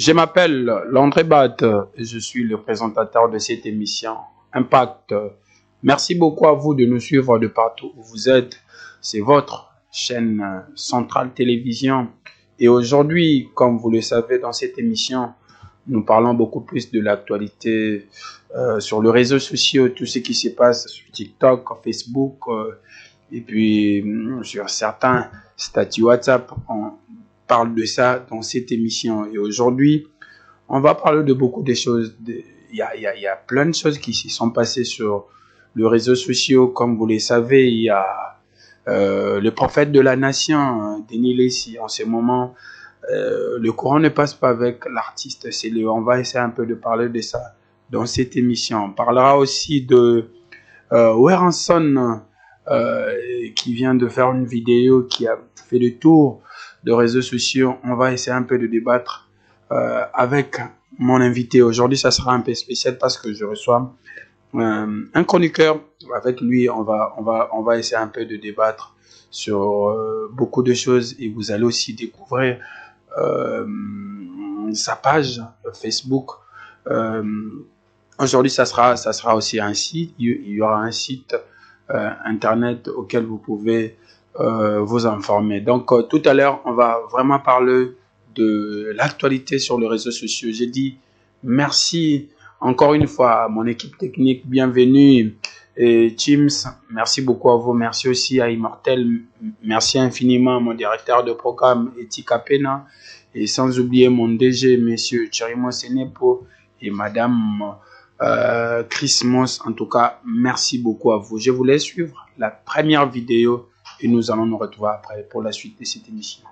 Je m'appelle Landré Bat et je suis le présentateur de cette émission Impact. Merci beaucoup à vous de nous suivre de partout où vous êtes. C'est votre chaîne Centrale Télévision. Et aujourd'hui, comme vous le savez, dans cette émission, nous parlons beaucoup plus de l'actualité sur les réseaux sociaux, tout ce qui se passe sur TikTok, Facebook et puis sur certains statuts WhatsApp. On parle de ça dans cette émission. Et aujourd'hui, on va parler de beaucoup de choses. Il y a plein de choses qui se sont passées sur les réseaux sociaux. Comme vous le savez, il y a le prophète de la nation, Denis Lacy. En ce moment, le courant ne passe pas avec l'artiste. On va essayer un peu de parler de ça dans cette émission. On parlera aussi de Werenson qui vient de faire une vidéo qui a fait le tour de réseaux sociaux. On va essayer un peu de débattre avec mon invité. Aujourd'hui, ça sera un peu spécial parce que je reçois un chroniqueur. Avec lui, on va essayer un peu de débattre sur beaucoup de choses et vous allez aussi découvrir sa page Facebook. Aujourd'hui, ça sera aussi un site. Il y aura un site internet auquel vous pouvez vous informer. Donc, tout à l'heure, on va vraiment parler de l'actualité sur les réseaux sociaux. J'ai dit merci encore une fois à mon équipe technique. Bienvenue. Et Teams, merci beaucoup à vous. Merci aussi à Immortel. Merci infiniment à mon directeur de programme, Etika Pena. Et sans oublier mon DG, monsieur Chirimo Senepo et madame Chris Moss. En tout cas, merci beaucoup à vous. Je vous laisse suivre la première vidéo et nous allons nous retrouver après pour la suite de cette émission.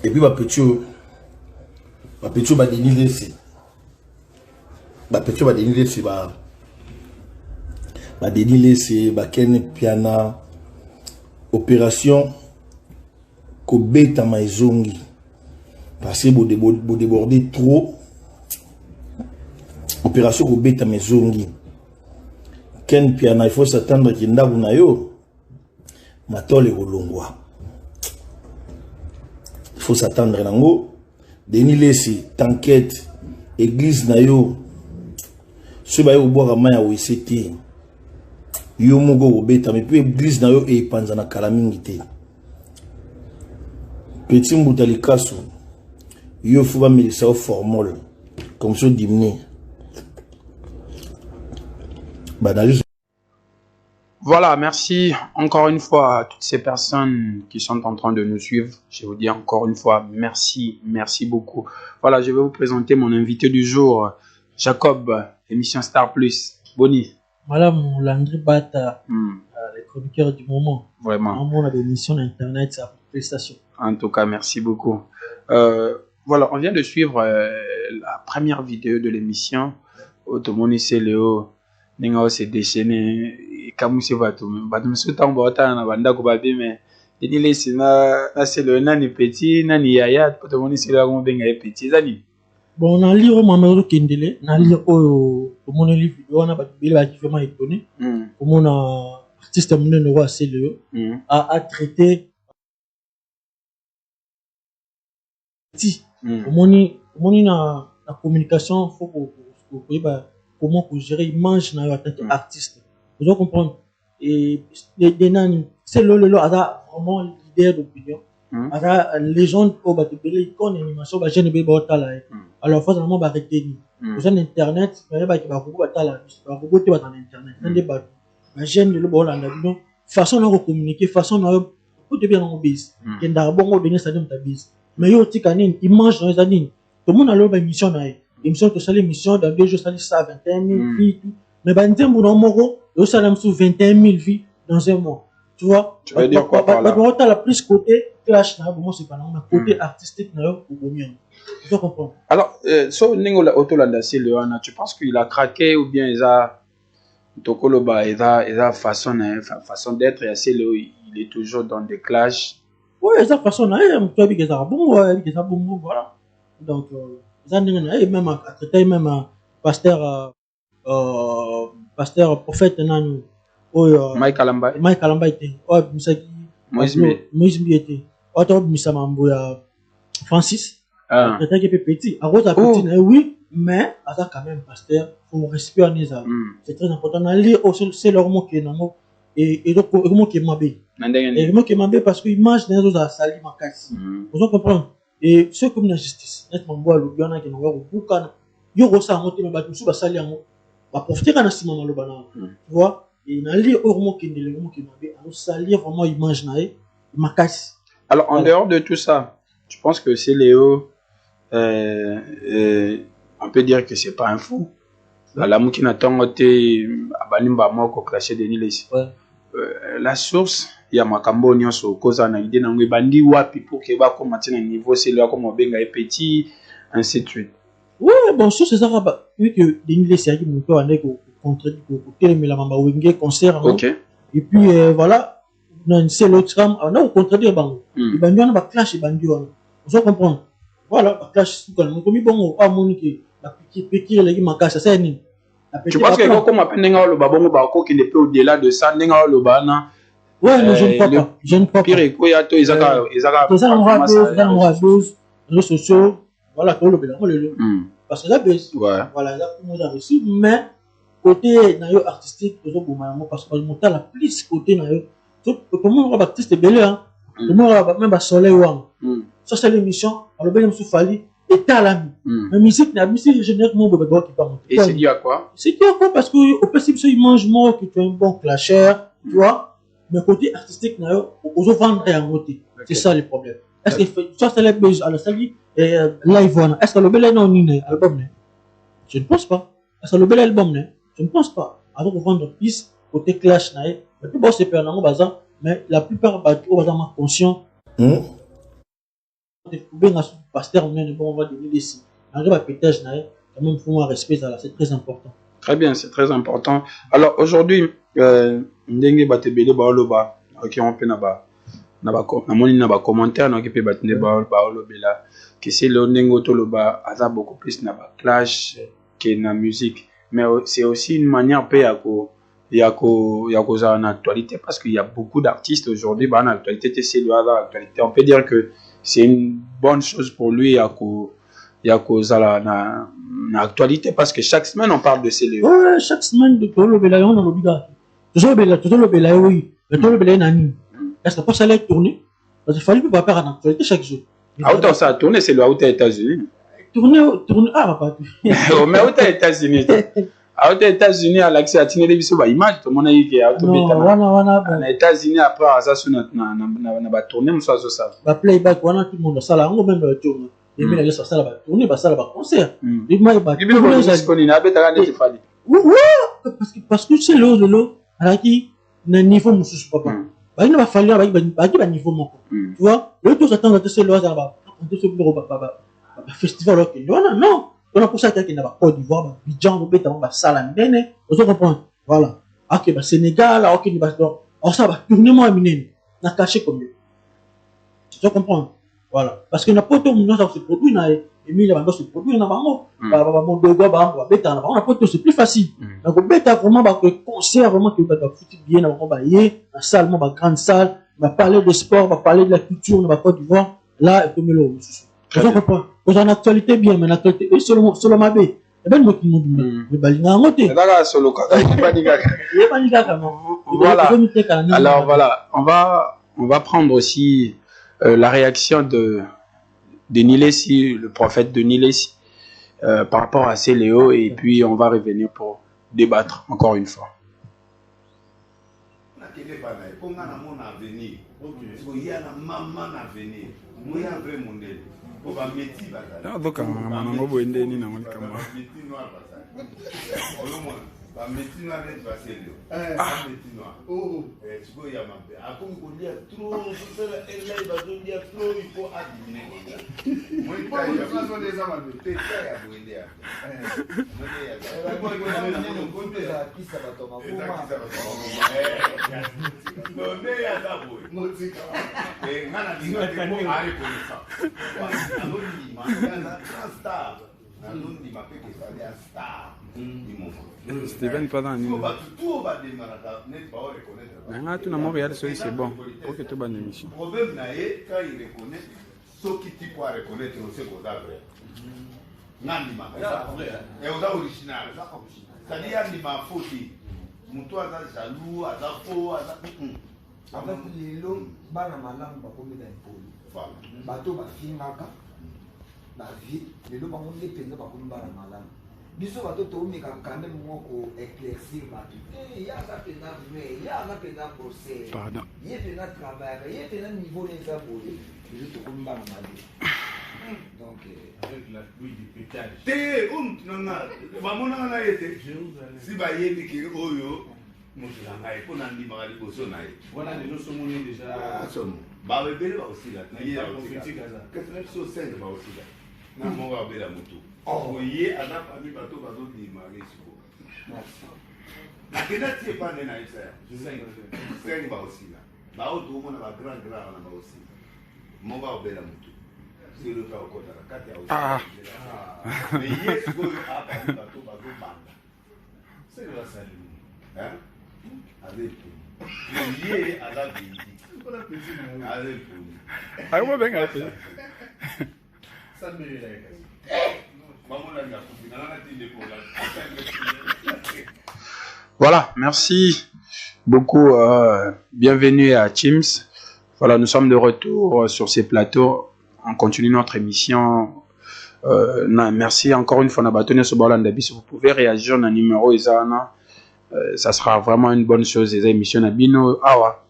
Et puis, ma petit, Denis Lacy. Denis Lacy, Ken Piana, opération Kobeta Maizongi. Parce que vous débordez trop. Opération Kobeta Maizongi. Ken Piana, il faut s'attendre qu'il n'y ait pas yo. Matole Rolongwa. Il faut s'attendre à ngo. Denis Lacy, t'enquête, église na yo. Ce ba yo boire maya ou c'était. Yo mogo Kobeta, mais puis église na yo et panzana kalamingité. Petit Moutalikasu, yo fouba melissa au formol, comme ça diminué. Voilà, merci encore une fois à toutes ces personnes qui sont en train de nous suivre. Je vous dis encore une fois merci beaucoup. Voilà, je vais vous présenter mon invité du jour, Jacob, émission Star Plus. Boni. Voilà mon Landry Bata, le chroniqueur du moment. Vraiment. On a des émissions d'internet, ça prestation. En tout cas, merci beaucoup. Voilà, on vient de suivre la première vidéo de l'émission. Otomoni Léo, Ninga s'est déchaîné. Comme c'est batum soutan bota na banda ko babi mais Denis Lacy na c'est le nani petit nani yaya Otomoni Léo ko benga petit zani. Bon, on a lire au Mamadou Kendele, on a lire au mon livre, on a vraiment étonné. Comme on a artiste monnaie le roi Léo a traité la communication, faut comment gérer l'image dans la tête artiste. Vous devez comprendre. Et c'est le vraiment leader d'opinion. La légende au Batubele, icône animation, bah jeune bébé otala. Alors faut vraiment arrêter. Vous avez internet, mais bah qui va beaucoup batala, bah beaucoup te battre dans internet. N'endez pas. La jeune le bon là, façon de communiquer, façon de tout bien en bise. Qui n'a bon au donner ça dans ta bise. Mais yo tikanin image dans les années. Tout le monde a leur émission là. Émission que ça l'émission dans 2 jours ça dit ça 21 000 vies. Mais bah n'importe mon moro, yo ça l'aime sous 21 000 vies dans un mois. Tu vois? Tu veux dire quoi par là? Bah la plus côté clash là, bon c'est pas non, mais côté artistique là au mieux. Tu dois comprendre. Alors, so Ningola Otolanda Léona, tu penses qu'il a craqué ou bien il a Tokoloba, il a façon d'être et assez il est toujours dans des clashs. Ouais, ça façon là, tu as vu que ça bon, voilà. Donc ça et même à traiter même pasteur prophète nan Mike Alamba. Mike Alamba était. Oh, Misaki. Moïse Mbi était. Oh, tu as Missamambo Francis. Quelqu'un qui est petit. À cause de petit, oui, mais à ça quand même, pasteur, faut respect en Isa. C'est très important. On lire aussi, c'est leur mot qui est non. Et donc, le mot qui est mabé. Et le mot qui est mabé parce qu'il mange dans les autres à sali ma casse. Vous comprenez? Et ceux comme la justice, nettement, bois, le biana qui n'a pas beaucoup, il y a aussi un mot qui m'a battu, va salir un mot. Va profiter quand on a si mal le banane. Tu vois? Et on a lu au mot qui est le mot qui est mabé. Alors, salir vraiment, il mange naïe, il m'a casse. Alors, en dehors de tout ça, tu penses que c'est Léo, on peut dire que c'est pas un fou. La mouki n'a pas été à Balimba moko clasher de Niles. La source, il y a Makambo Nyonso, Koza na idée n'angwe bandi wapi pour que va commencer un niveau, c'est là comme on benga petit, ainsi de suite. Ouais, bon, sur ces arabes, vu que des Niles c'est un peu avec contre mais la mamba wenge concert. Ok. Et puis voilà, c'est l'autre tram, on a au contredire bango. Les bandits on va clash et bandits on. Vous comprenez? Voilà, clash tout comme comme bon, ah monique, la piquer les makas ça c'est ni. Tu penses que comme appelle Nenga le babongo bako qui n'est pas au-delà de ça, Nenga le bana. Ouais, mais je ne crois pas. Je ne crois pas. Pire quoi, ya to izaka réseaux sociaux, voilà, tout le bélan le. Parce que là, voilà, là pour moi reçu, mais côté nayo artistique, toujours pour moi parce que mon temps la plus côté nayo. Tout le monde va artiste belé hein. Le monde va même à soleil wang. Ça c'est l'émission, alors ben me fali et talami. Mais musique n'a musique généralement bébé qui pas monter. Et c'est dû à quoi? C'est dû à quoi parce que au possible il mange moins que tu es un bon clasher, tu vois. Mais côté artistique nayo, aux vendre et en côté. C'est ça le problème. Est-ce que ça c'est les buzz à la salle live est-ce que le bel non ni album? Je ne pense pas. Est-ce que le bel album? Je ne pense pas. Alors on vendre piste côté clash nayo, mais tout bon c'est pas dans bazar, mais la plupart au bazar conscient. Pasteur, on va donner des signes. Quand même, il faut un respect, c'est très important. Très bien, c'est très important. Alors aujourd'hui, ndenge batebele baoloba, ok, on peut naba commentaire, donc peut batene baolobela, que c'est le ndenge otoloba, aza beaucoup plus naba clash que na musique, mais c'est aussi une manière peu en actualité parce qu'il y a beaucoup d'artistes aujourd'hui, bah en actualité c'est l'actualité. On peut dire que c'est une bonne chose pour lui à actualité parce que chaque semaine on parle de ces livres. Ouais, chaque semaine de tout le belaï on a l'obligat. Toujours le belaï oui, mais tout le belaï nani. Est-ce que pas ça allait tourner? Parce qu'il fallait pas faire en actualité chaque jour. Autant ça a tourné, c'est le aux États-Unis. Tourner pas. Mais aux États-Unis. Aux États-Unis, à l'accès à télévision, bah image, tout le monde a eu qui a aux États-Unis après ça sur notre na tourner on soit ça. Bah playback on a tout le monde ça là, on même tourner. Et mais là ça va tourner, bah ça va concert. Et moi bah parce que c'est l'eau alors qui na niveau monsieur papa. Bah il va falloir bah niveau mon. Tu vois, le tout s'attend à ce là ça va. On se bureau bah festival OK. Non. On a pour ça qu'il n'a pas Côte d'Ivoire, Bidjan, Beta, Salam, Bene, vous comprenez? Voilà. Ok, bah Sénégal, ok, bah donc, ça va tourner moins miné, n'a caché comme lui. Tu comprends? Voilà. Parce que n'a pas tout le monde se produit, n'a Emile va se produire, n'a pas mon dogo, bah Beta, on a pas tout, c'est plus facile. Donc Beta vraiment bah que concert vraiment que bah foutu bien, on va y la salle, bah grande salle, va parler de sport, va parler de la culture, on va Côte d'Ivoire, là et comme le. Tu comprends? Vous en actualité bien, mais l'actualité est solo mabé. Et ben moi qui m'ont dit, mais balinga ngote. Là solo quoi. Voilà. Alors voilà, on va prendre aussi la réaction de Nilesi, le prophète de Nilesi, par rapport à Céléo, et puis on va revenir pour débattre encore une fois. Donc, on va ende ni na molika ma. Oh, tu peux y aller. À comme on dit trop, ça elle là va dire trop, il faut adminer. Moi, il y a pas des amants, t'es ça ya boende. Steven pas dans le tout le monde regarde c'est bon pour que tout bonne émission. Le problème quand il reconnaît ce qui tu peux reconnaître c'est qu'on a vrai. Nandima et on a original. C'est-à-dire nandima fauti. Muto aza jaloux, aza faux, aza avec les lots bana malamu ba komi na ipoli. Voilà. Bato ba fingaka ba vie les lots ba komi penza ba komi bana malamu. Biso bato to mi ka quand même moko éclaircir bato. Il y a ça pena vrai, il y a ça pena procès. Pardon. Il y a pena travail, il y a pena niveau les abonnés. Les autres komi bana malamu. Donc avec la pluie du pétage. Té nanga ba mona na yete. Si ba yebi ki oyo musulanga e pona ndi magali boso na ye. Voilà les gens sont monés déjà. Ba bebele ba aussi là. Na ye prophétique à ça. 85 ba aussi là. Na mo ba bela mutu. Oh ye ana pami bato bazo di mari siko. Na kena tie pa na isa. Je sais. 5 ba aussi là. Ba o do mona ba grand na ba aussi. Mo ba bela mutu. C'est le cas au côté de la carte. Ah. Mais hier, ce qu'on a parlé bateau banda. C'est le salut. Hein? Avec tout. Hier, à la vie. Avec tout. Ah, moi, bien, avec Ça me l'a Voilà, merci beaucoup. Bienvenue à Teams. Voilà, nous sommes de retour sur ces plateaux. On continue notre émission. Merci encore une fois. Si vous pouvez réagir au numéro Isana, ça sera vraiment une bonne chose. Les émissions Nabino, awa,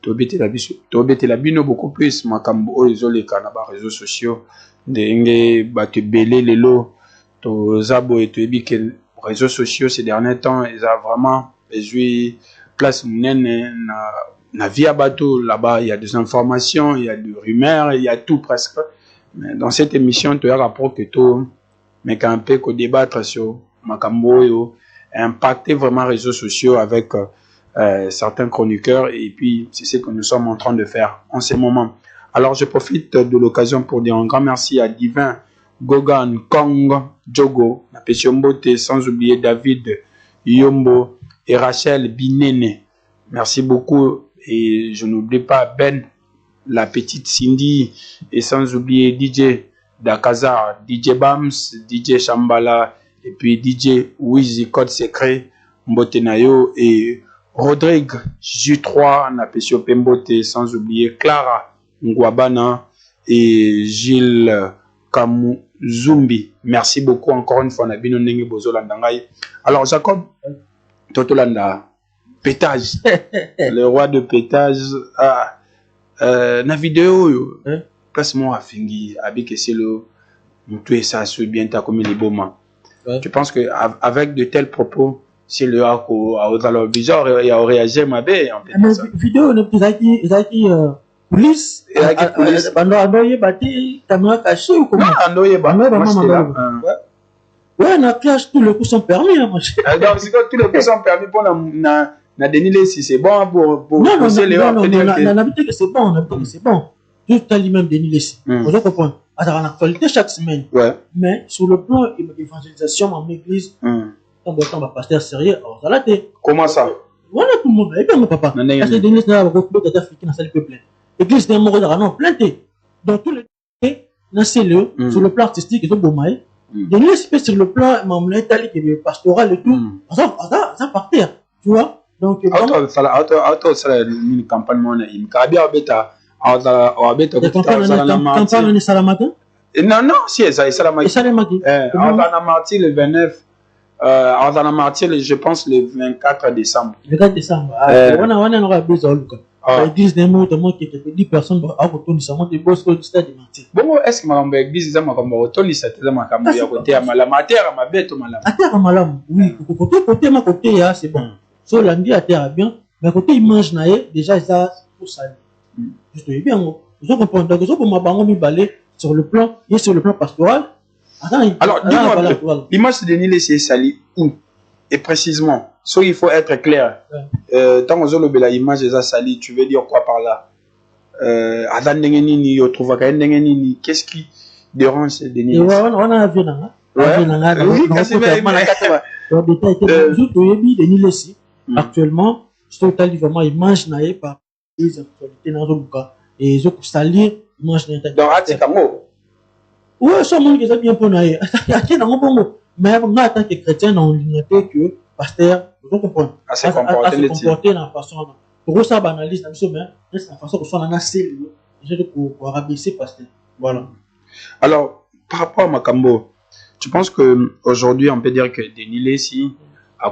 la bino beaucoup plus. Makambo izole kanaba réseaux sociaux. Denge batu belé lelo. To zabo et to ebike réseaux sociaux ces derniers temps, ils ont vraiment joué place munene na via bateau. Là-bas, il y a des informations, il y a des rumeurs, il y a tout presque. Mais dans cette émission, tu as rapport que tout, mais qu'un peu qu'on débattre sur Makambo, impacter vraiment les réseaux sociaux avec certains chroniqueurs. Et puis, c'est ce que nous sommes en train de faire en ce moment. Alors, je profite de l'occasion pour dire un grand merci à Divin, Gogan, Kong, Jogo, Napesiombote, sans oublier David, Yombo et Rachel Binene. Merci beaucoup. Et je n'oublie pas Ben, la petite Cindy, et sans oublier DJ Dakazar, DJ Bams, DJ Shambhala, et puis DJ Wizy Code Secret, Mbotenayo, et Rodrigue J3, Napesio Pembote, sans oublier Clara Ngwabana et Gilles Kamuzumbi. Merci beaucoup encore une fois, Nabino Nenge Bozolandangai. Alors, Jacob, Totolanda. Pétage, le roi de pétage. Na vidéo, place moi à fingi, avec c'est le, tout et ça se bien ta comme les beaux mains. Tu penses que avec de tels propos, c'est le hako à bizarre et à réagir ma belle en fait. Vidéo ne peut être police. Pendant andoye bati caméra cachée ou comment? Andoye bati. Ouais, na clash tous les coups sont permis, hein, moi. Donc c'est que tous les coups sont permis pour na Denile si c'est bon pour non, on habite que c'est bon, on habite que c'est bon. Tout à lui-même Denile si. Vous comprenez? Alors en actualité chaque semaine. Ouais. Mais sur le plan évangélisation en église, on va pasteur sérieux, alors ça l'a été. Comment ça? Voilà tout le monde. Et bien mon papa. Parce que Denile n'a pas beaucoup d'États africains dans salle plein. Église d'un mot non planté. Dans tous les dans ces lieux, sur le plan artistique et tout bomaï. Denile sur le plan italique et pastoral et tout. Ça partir, tu vois? Donc auto ça une campagne mon il kabia beta beta campagne ni salamata non si ça salamaki na marti le 29 na marti je pense le 24 décembre on aura besoin l'église des mots qui était 10 personnes à retourner ça monte boss au stade de marti bon est-ce que makambo église za makambo retourner ça te makambo ya côté ya malamateur ma beto malam à malam oui côté ma côté ya c'est bon. So l'anglais à terre bien, mais côté image naé déjà ça pour ça. Juste bien, je comprends. Donc je pour ma bango mi balé sur le plan et sur le plan pastoral. Alors dis-moi, l'image de Nile c'est sali où et précisément. So il faut être clair. Tant que je la image est sali, tu veux dire quoi par là? Adam Nengeni yo trouve qu'un Nengeni qu'est-ce qui dérange de Nile? On a vu là. Actuellement, total vraiment image naé par les actualités dans le cas et ils ont salir image naé. Donc Atikango. Ouais, ça montre que ça bien pour naé. Atikango dans bon. Mais moi en tant que chrétien on noté que pasteur, vous comprenez. À se comporter dans façon pour ça banalise dans mais la façon que soit dans celle je pour rabaisser pasteur. Voilà. Alors par rapport à Makambo, tu penses que aujourd'hui on peut dire que Denis Lessi a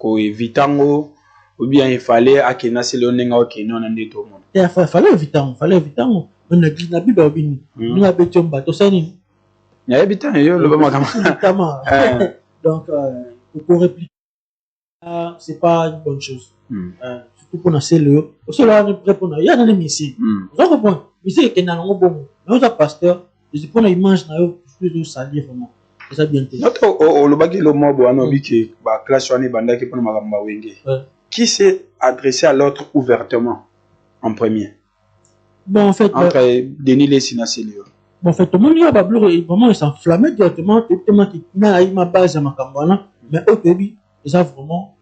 ko evitango ou bien il fallait akena selonenga okeno na ndeto mo. Il fallait evitango. On a dit na Bible bini. Nous abetom bato sani. Ya evitango yo le ba makama. Donc pour répliquer c'est pas une bonne chose. Surtout pour nasser le. Aussi là répondre il y a dans les messieurs. Vous comprenez? Ici que na ngo bon. Nous a pasteur, je prends l'image na yo plus de salir vraiment. Ça bien été. Notre le bagi le mot bo anobi que ba clash wana banda ki pona makamba wenge. Qui s'est adressé à l'autre ouvertement en premier? Bon en fait entre Denis Lessi na Célio. Bon en fait tout le monde y a bablo vraiment il s'enflammait directement tellement qu'il na ma base à makamba mais au début ils a vraiment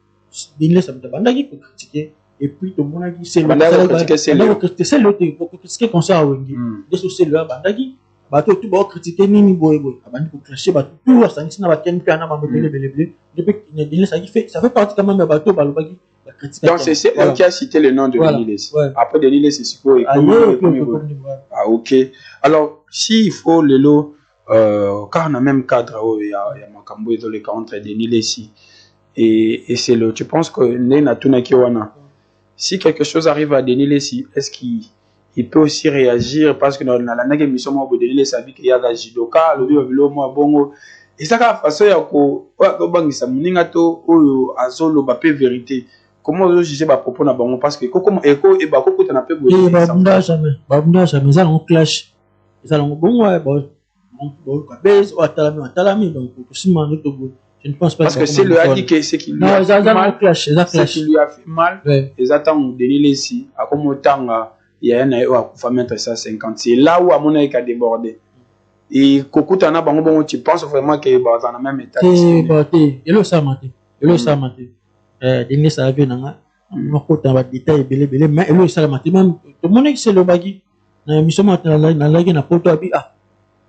Denis Lessi ça banda qui peut critiquer et puis tout le monde a dit c'est le critiquer concert à wenge. De ce le banda qui bato tout ba critiquer nini boy abandi ko clasher bato tout ça ni na ba ken piana ba belé depuis Denis ça fait partie quand même de bato ba lobaki la critique. Donc c'est elle qui a cité le nom de Denis Lessi. Après Denis Lessi c'est quoi? Ah OK. Alors s'il faut le lot car on a même cadre il y a Makambo dans le cas entre Denis Lessi et c'est le tu penses que Nena Tunaki wana si quelque chose arrive à Denis Lessi est-ce qu'il peut aussi réagir parce que dans la émission moi Denis Lessi a vu qu'il y a la jidoka le vilo moi bongo et ça ka façon ya ko bangisa muninga to oyo azolo ba pe vérité comment vous jugez ba propos na bango parce que comme eko e ba ko na pe boye babunda jamais ça on clash ça on bon ouais bon ka base ou atalami donc tout sima no to je ne pense pas parce que c'est le a dit que c'est qu'il lui a fait mal c'est qu'il lui a fait mal et attend Denis Lessi a comme autant il y a un à mettre ça 50 c'est là où à mon avis a débordé et kokutana bango bongo tu penses vraiment que bah dans le même état et le ça maté Denis ça avait nanga moko ta détail belé mais et le ça maté même tout le monde c'est le bagi na émission matin na lagi na poto abi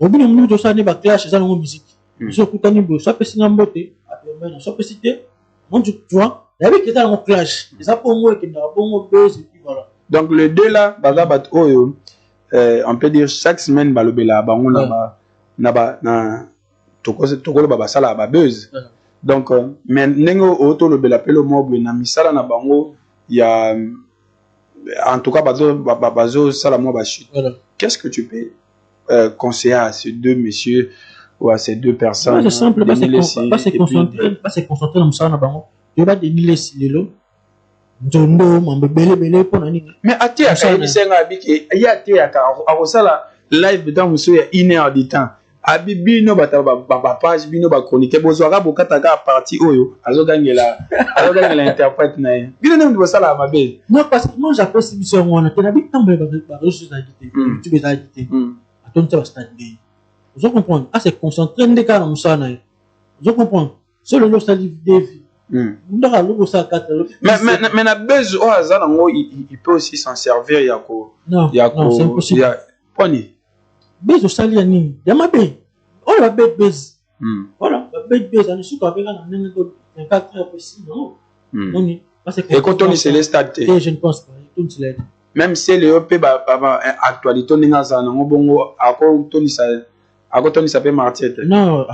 obino mu to ça ne ba clash ça no musique je kutani bo ça peut signer mbote après mais ça peut citer mon tu vois il y avait qui dans clash ça pour moi qui na bongo base et puis voilà. Donc les deux là bazabat oyo on peut dire chaque semaine balobela bango na tokolo baba sala ba buzz. Donc mais nengo auto lobela pelo mobo na misala na bango il y a en tout cas bazo sala mo ba chute. Qu'est-ce que tu peux conseiller à ces deux messieurs ou à ces deux personnes? C'est simple pas se concentrer dans ça na bango. Je va Denis Lessi lelo Njondo mambebele pour nani. Mais ati akayisenga abiki ya ati akosala live dans muso ya 1 heure de temps. Abibino ba page bino ba chronique bozwaka bokataka partie oyo azogangela interprète na ye. Bino nem bosala mabe. Non parce que moi j'apprécie mission wana tena bi tambe ba ressources agité. Tu peux agité. Attends ça va stade. Vous comprenez? Ah c'est concentrer ndeka na musana. Vous comprenez? C'est le salive David. Mais la buzz au hasard il peut aussi s'en servir non c'est impossible buzz au sali nini yama be oh la buzz voilà la buzz on est sûr qu'avec un 24 heures aussi non non parce que et quand on est sur les stades je ne pense pas tout cela même si le EP actualité ninga za nango bongo ako Tony ça peut martyr non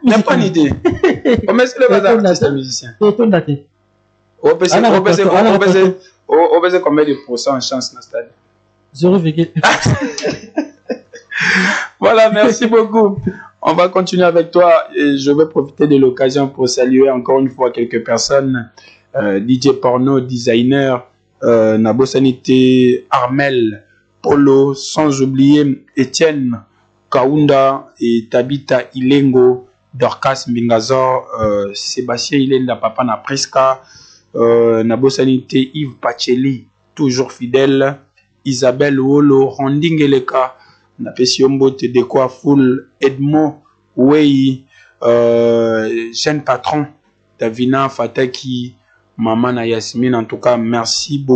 n'a pas d'idée. On met le bazar artiste musicien. On peut combien de pourcents en chance dans le stade? 0, Voilà, merci beaucoup. On va continuer avec toi et je vais profiter de l'occasion pour saluer encore une fois quelques personnes. DJ Porno, designer, Nabo Sanité, Armel, Polo, sans oublier Etienne Kaunda et Tabita Ilengo, Dorcas Mbingazor, Sébastien Ilenda Papa na Preska, Nabo Sanité, Yves Pacheli, toujours fidèle, Isabelle Wolo, Rondingeleka, Napesi Yombote de quoi full Edmond Wei, jeune patron, Davina Fataki, maman na Yasmine, en tout cas, merci beaucoup.